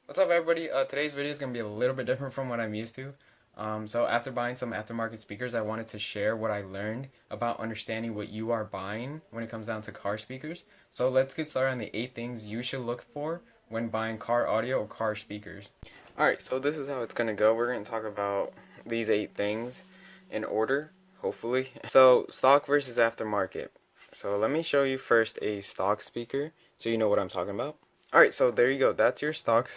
What's up, everybody? Today's video is going to be a little bit different from what I'm used to. So after buying some aftermarket speakers, I wanted to share what I learned about understanding what you are buying when it comes down to car speakers. So let's get started on the 8 things you should look for when buying car audio or car speakers. Alright, so this is how it's going to go. We're going to talk about these 8 things in order, hopefully. So stock versus aftermarket. So let me show you first a stock speaker so you know what I'm talking about. Alright, so there you go. That's your stock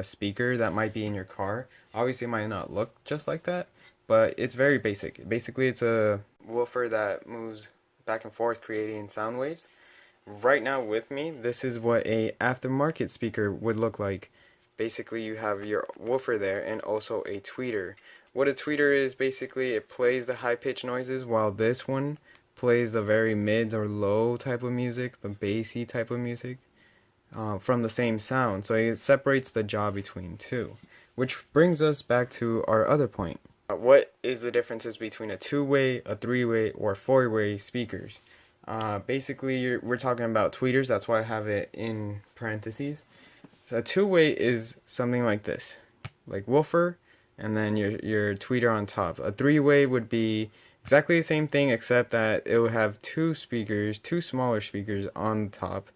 speaker that might be in your car. Obviously, it might not look just like that, but it's very basic. Basically, it's a woofer that moves back and forth, creating sound waves. Right now with me, this is what a aftermarket speaker would look like. Basically, you have your woofer there and also a tweeter. What a tweeter is, basically, it plays the high-pitched noises, while this one plays the very mids or low type of music, the bassy type of music. From the same sound, so it separates the jaw between two, which brings us back to our other point. What is the differences between a two-way, a three-way, or four-way speakers? Basically, we're talking about tweeters. That's why I have it in parentheses. So a two-way is something like this, like woofer, and then your tweeter on top. A three-way would be exactly the same thing, except that it would have two speakers, two smaller speakers on top.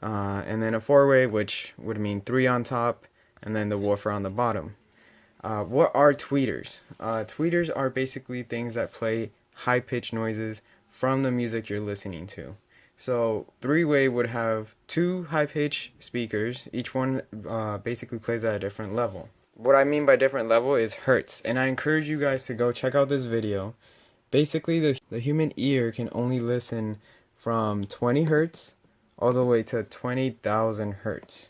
And then a four-way, which would mean 3 on top, and then the woofer on the bottom. What are tweeters? Tweeters are basically things that play high-pitched noises from the music you're listening to. So three-way would have 2 high-pitched speakers. Each one basically plays at a different level. What I mean by different level is hertz, and I encourage you guys to go check out this video. Basically, the human ear can only listen from 20 hertz all the way to 20,000 hertz.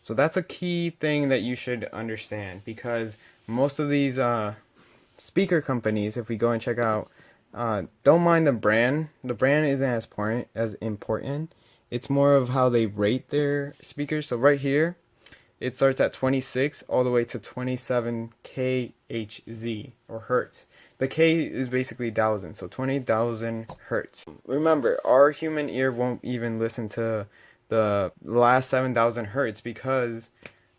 So that's a key thing that you should understand, because most of these speaker companies, if we go and check out, don't mind the brand. The brand isn't as important. It's more of how they rate their speakers. So right here, it starts at 26 all the way to 27 kHz or hertz. The K is basically thousand, so 20,000 hertz. Remember, our human ear won't even listen to the last 7,000 hertz because,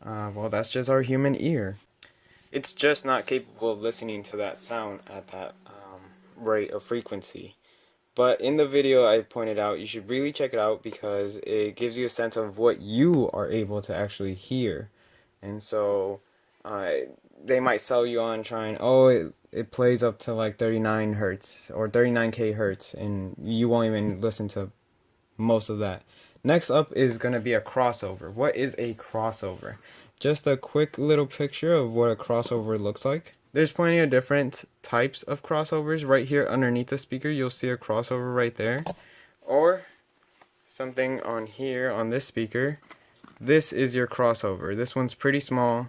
well, that's just our human ear. It's just not capable of listening to that sound at that rate of frequency. But in the video I pointed out, you should really check it out because it gives you a sense of what you are able to actually hear. And so they might sell you on trying, oh, it plays up to like 39 hertz or 39k hertz, and you won't even listen to most of that. Next up is going to be a crossover. What is a crossover? Just a quick little picture of what a crossover looks like. There's plenty of different types of crossovers. Right here underneath the speaker, you'll see a crossover right there. Or something on here on this speaker. This is your crossover. This one's pretty small.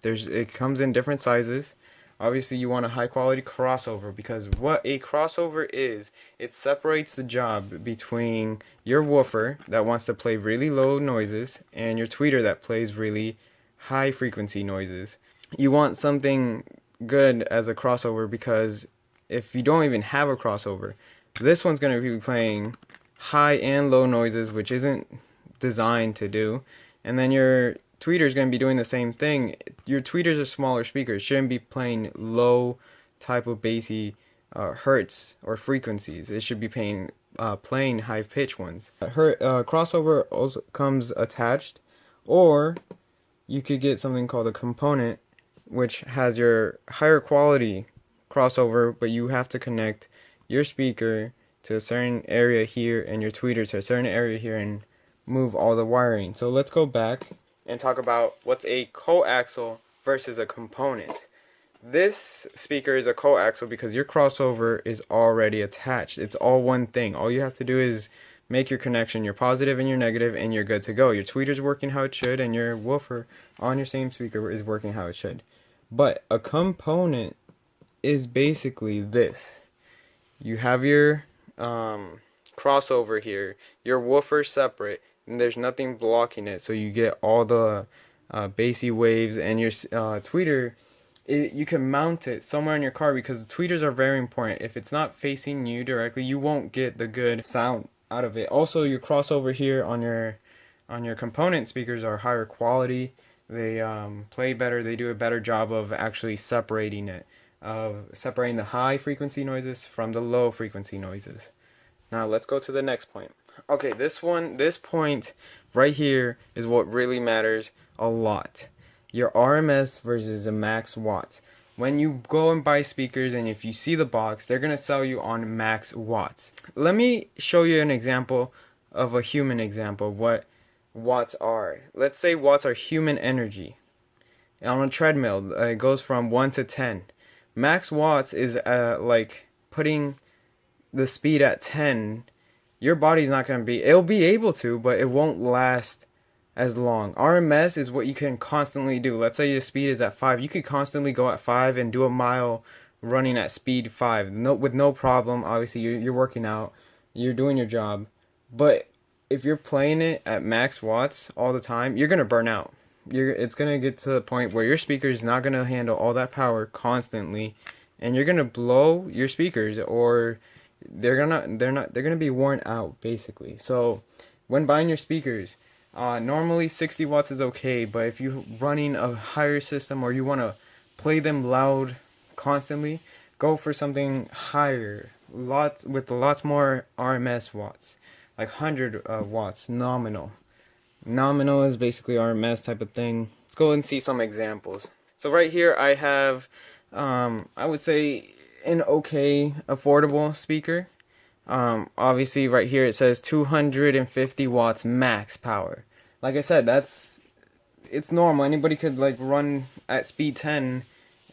It comes in different sizes. Obviously, you want a high quality crossover, because what a crossover is, it separates the job between your woofer that wants to play really low noises and your tweeter that plays really high frequency noises. You want something good as a crossover, because if you don't even have a crossover, this one's going to be playing high and low noises, which isn't designed to do, and then your tweeter is going to be doing the same thing. Your tweeters are smaller speakers, shouldn't be playing low type of bassy hertz or frequencies. It should be playing high pitch ones. Crossover also comes attached, or you could get something called a component, which has your higher quality crossover, but you have to connect your speaker to a certain area here and your tweeter to a certain area here and move all the wiring. So let's go back and talk about what's a coaxial versus a component. This speaker is a coaxial because your crossover is already attached. It's all one thing. All you have to do is make your connection, your positive and your negative, and you're good to go. Your tweeter's working how it should, and your woofer on your same speaker is working how it should. But a component is basically this. You have your crossover here, your woofer separate, and there's nothing blocking it, so you get all the bassy waves, and your tweeter, you can mount it somewhere in your car, because the tweeters are very important. If it's not facing you directly, you won't get the good sound out of it. Also, your crossover here on your component speakers are higher quality. They play better. They do a better job of actually separating it, of separating the high frequency noises from the low frequency noises. Now let's go to the next point. Okay, this point right here is what really matters a lot. Your RMS versus the max watts. When you go and buy speakers, and if you see the box, they're gonna sell you on max watts. Let me show you an example of a human example of what watts are. Let's say watts are human energy. On a treadmill, it goes from 1 to 10. Max watts is like putting the speed at 10. Your body's not going to be, it'll be able to, but it won't last as long. RMS is what you can constantly do. Let's say your speed is at 5. You could constantly go at 5 and do a mile running at speed 5 with no problem. Obviously, you're working out, you're doing your job. But if you're playing it at max watts all the time, you're going to burn out. It's going to get to the point where your speaker is not going to handle all that power constantly, and you're going to blow your speakers, or they're going to be worn out basically. So when buying your speakers, normally 60 watts is okay, but if you're running a higher system or you want to play them loud constantly, go for something higher, with lots more RMS watts, like 100 watts nominal. Nominal is basically RMS type of thing. Let's go and see some examples. So right here I have, I would say, an okay affordable speaker. Obviously right here it says 250 watts max power. Like I said, it's normal. Anybody could like run at speed 10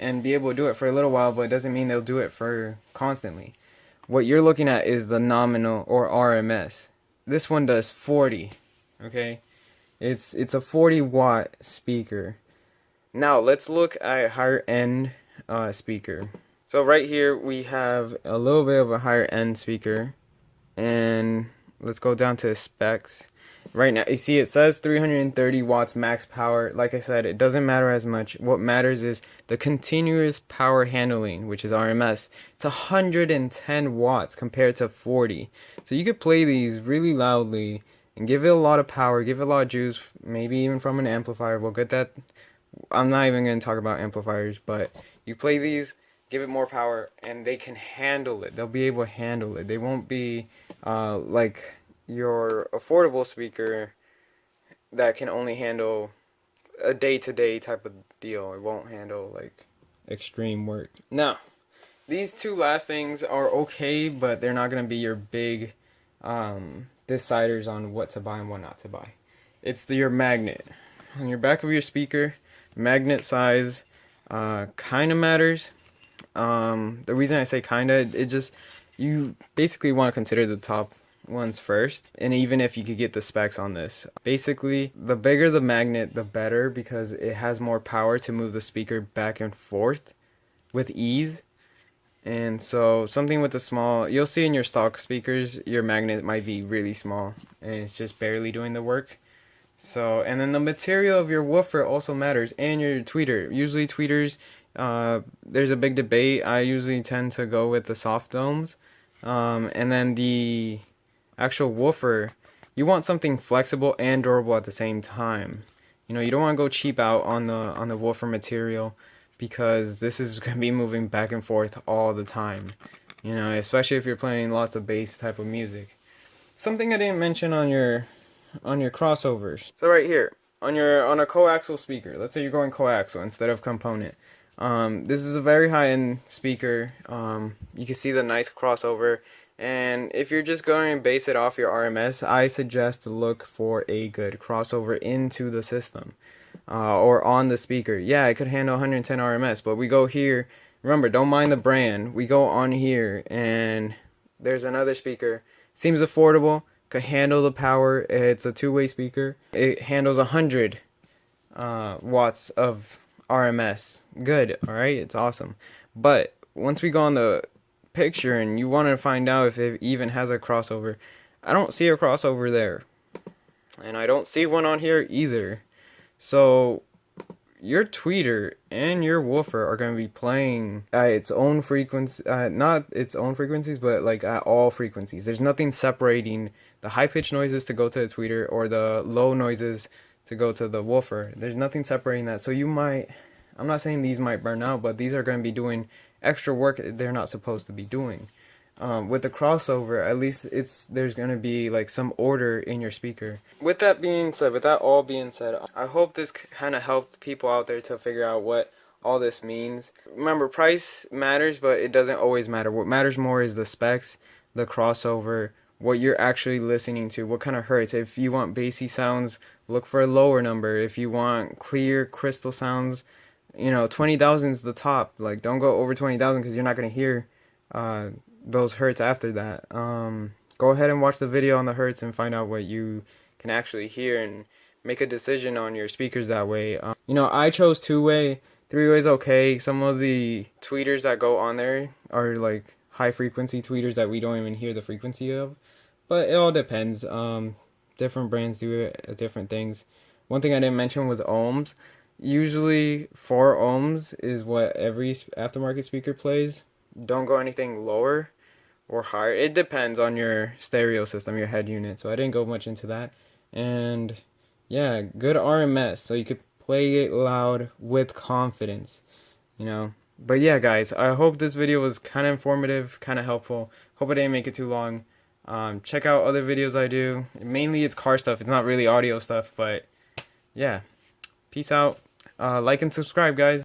and be able to do it for a little while, but it doesn't mean they'll do it for constantly. What you're looking at is the nominal or RMS. This one does 40. Okay, it's a 40 watt speaker. Now let's look at higher end speaker. So right here we have a little bit of a higher end speaker, and let's go down to specs. Right now you see it says 330 watts max power. Like I said, it doesn't matter as much. What matters is the continuous power handling, which is RMS. It's 110 watts compared to 40. So you could play these really loudly and give it a lot of power, give it a lot of juice, maybe even from an amplifier. We'll get that. I'm not even going to talk about amplifiers, but you play these, give it more power, and they can handle it. They'll be able to handle it. They won't be like your affordable speaker that can only handle a day-to-day type of deal. It won't handle like extreme work. Now, these two last things are okay, but they're not going to be your big deciders on what to buy and what not to buy. It's your magnet. On your back of your speaker, magnet size kind of matters. The reason I say kinda, you basically want to consider the top ones first, and even if you could get the specs on this, basically the bigger the magnet the better, because it has more power to move the speaker back and forth with ease. And so something with the small, you'll see in your stock speakers, your magnet might be really small and it's just barely doing the work. So, and then the material of your woofer also matters, and your tweeter. Usually tweeters, there's a big debate. I usually tend to go with the soft domes. And then the actual woofer, you want something flexible and durable at the same time. You know, you don't want to go cheap out on the woofer material, because this is going to be moving back and forth all the time. You know, especially if you're playing lots of bass type of music. Something I didn't mention on your crossovers. So right here, on a coaxial speaker, let's say you're going coaxial instead of component. This is a very high-end speaker. You can see the nice crossover, and if you're just going to base it off your RMS, I suggest to look for a good crossover into the system, or on the speaker. Yeah, it could handle 110 RMS, but we go here, remember, don't mind the brand, we go on here, and there's another speaker, seems affordable, could handle the power. It's a two-way speaker. It handles 100 watts of RMS. Good, alright, it's awesome. But once we go on the picture and you want to find out if it even has a crossover, I don't see a crossover there. And I don't see one on here either. So your tweeter and your woofer are going to be playing at its own frequency, not its own frequencies, but like at all frequencies. There's nothing separating the high pitched noises to go to the tweeter, or the low noises to go to the woofer. There's nothing separating that. So you might, I'm not saying these might burn out, but these are going to be doing extra work they're not supposed to be doing. With the crossover, at least there's going to be like some order in your speaker. With that being said, with that all being said, I hope this kind of helped people out there to figure out what all this means. Remember, price matters, but it doesn't always matter. What matters more is the specs, the crossover, what you're actually listening to, what kind of hertz. If you want bassy sounds, look for a lower number. If you want clear crystal sounds, 20,000 is the top. Like, don't go over 20,000 because you're not going to hear those hertz after that. Go ahead and watch the video on the hertz and find out what you can actually hear and make a decision on your speakers that way. I chose two-way. Three-way is okay. Some of the tweeters that go on there are like high frequency tweeters that we don't even hear the frequency of, but it all depends. Different brands do different things. One thing I didn't mention was ohms. Usually 4 ohms is what every aftermarket speaker plays. Don't go anything lower or higher. It depends on your stereo system, your head unit, so I didn't go much into that. And yeah, good RMS so you could play it loud with confidence, But yeah, guys, I hope this video was kind of informative, kind of helpful. Hope I didn't make it too long. Check out other videos I do. Mainly it's car stuff. It's not really audio stuff, but yeah. Peace out. Like and subscribe, guys.